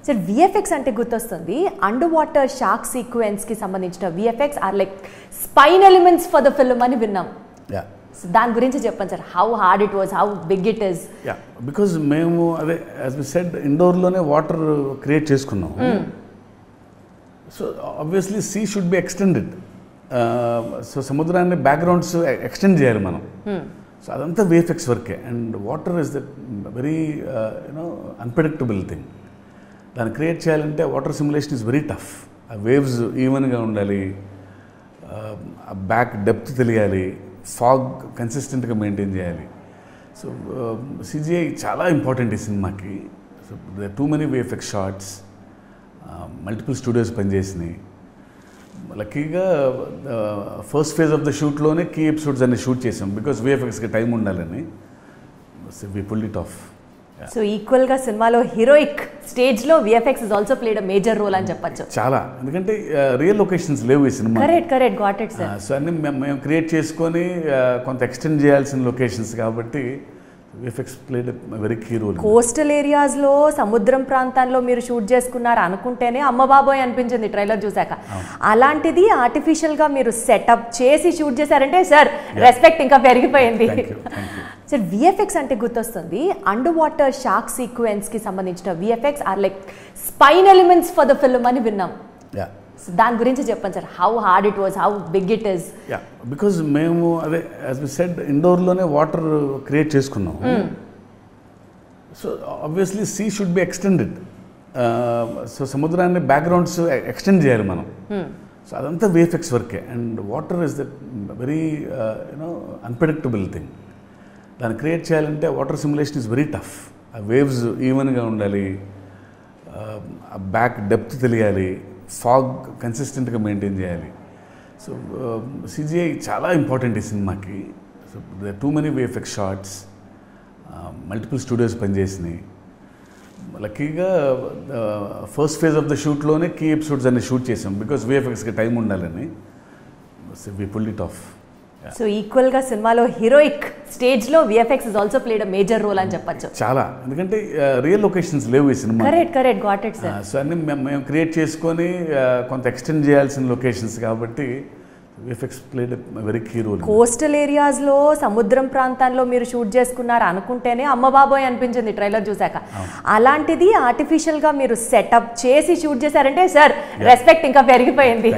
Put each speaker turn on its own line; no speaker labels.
Sir VFX అంటే గుర్తొస్తుంది under water shark sequence కి సంబంధించిన VFX are like spine elements for the film అని విన్నాం. దాని గురించి చెప్పండి sir, how hard it was, how big it is?
Because మేము అదే యాజ్ వి సెడ్ ఇండోర్లోనే వాటర్ క్రియేట్ చేసుకున్నాం. So obviously sea should be extended. So సముద్రాన్ని బ్యాక్గ్రౌండ్స్ ఎక్స్టెండ్ చేయాలి మనం. సో అదంతా విఎఫ్ఎక్స్ వర్కే. And water is the very unpredictable thing. దాన్ని క్రియేట్ చేయాలంటే water simulation is very tough. ఆ వేవ్స్ ఈవెన్గా ఉండాలి, ఆ బ్యాక్ డెప్త్ తెలియాలి, ఫాగ్ కన్సిస్టెంట్గా మెయింటైన్ చేయాలి. సో సిజిఐ చాలా ఇంపార్టెంట్ ఈ సినిమాకి. So too many VFX shots, multiple studios పనిచేసినాయి. లక్కీగా ఫస్ట్ ఫేజ్ ఆఫ్ ద షూట్లోనే కీ ఎపిసోడ్స్ అన్ని షూట్ చేసాం బికాస్ విఎఫ్ఎక్స్కి టైం ఉండాలని. So we pulled it off.
So ఈక్వల్గా సినిమాలో హీరోయిక్ స్టేజ్లో VFX is also played a major role అని చెప్పచ్చు.
చాలా, ఎందుకంటే రియల్ లొకేషన్స్ లేవు ఈ సినిమా.
Correct got it sir.
So అన్ని మేము క్రియేట్ చేసుకొని కొంత ఎక్స్టెండ్ చేయాల్సిన లొకేషన్స్ కాబట్టి VFX played very key role.
Coastal ఏరియాస్లో సముద్రం ప్రాంతాల్లో మీరు షూట్ చేసుకున్నారు అనుకుంటేనే అమ్మ బాబోయ్ అనిపించింది ట్రైలర్ చూసాక. అలాంటిది ఆర్టిఫిషియల్గా మీరు సెటప్ చేసి షూట్ చేశారంటే సార్ రెస్పెక్ట్ ఇంకా పెరిగిపోయింది. సార్ విఎఫ్ఎక్స్ అంటే గుర్తొస్తుంది అండర్ వాటర్ షార్క్ సీక్వెన్స్ కి సంబంధించిన VFX are like spine elements for the film అని విన్నాం. దాని గురించి చెప్పండి sir, how hard it was, how big it is?
Because మేము అదే యాజ్ వి సెడ్ ఇండోర్లోనే వాటర్ క్రియేట్ చేసుకున్నాం. So obviously sea should be extended. So సముద్రాన్ని బ్యాక్గ్రౌండ్స్ ఎక్స్టెండ్ చేయాలి మనం. సో అదంతా విఎఫ్ఎక్స్ వర్కే. And water is the very unpredictable thing. దాన్ని క్రియేట్ చేయాలంటే water simulation is very tough. ఆ వేవ్స్ ఈవెన్గా ఉండాలి, ఆ బ్యాక్ డెప్త్ తెలియాలి, ఫాగ్ కన్సిస్టెంట్గా మెయింటైన్ చేయాలి. సో సిజిఐ చాలా ఇంపార్టెంట్ ఈ సినిమాకి. So too many VFX shots, multiple studios పనిచేసినాయి. లక్కీగా ఫస్ట్ ఫేజ్ ఆఫ్ ద షూట్లోనే కీ ఎపిసోడ్స్ అన్ని షూట్ చేసాం బికాస్ విఎఫ్ఎక్స్కి టైం ఉండాలని. So we pulled it off.
So ఈక్వల్గా సినిమాలో హీరోయిక్ స్టేజ్లో VFX is also played a major role అని చెప్పచ్చు.
చాలా, ఎందుకంటే రియల్ లొకేషన్స్ లేవు ఈ సినిమా.
Correct got it sir.
So అన్ని మేము క్రియేట్ చేసుకొని కొంత ఎక్స్టెండ్ చేయాల్సిన లొకేషన్స్ కాబట్టి VFX played very key role.
Coastal ఏరియాస్లో సముద్రం ప్రాంతాల్లో మీరు షూట్ చేసుకున్నారు అనుకుంటేనే అమ్మ బాబోయ్ అనిపించింది ట్రైలర్ చూసాక. అలాంటిది ఆర్టిఫిషియల్గా మీరు సెటప్ చేసి షూట్ చేశారంటే సార్ రెస్పెక్ట్ ఇంకా పెరిగిపోయింది.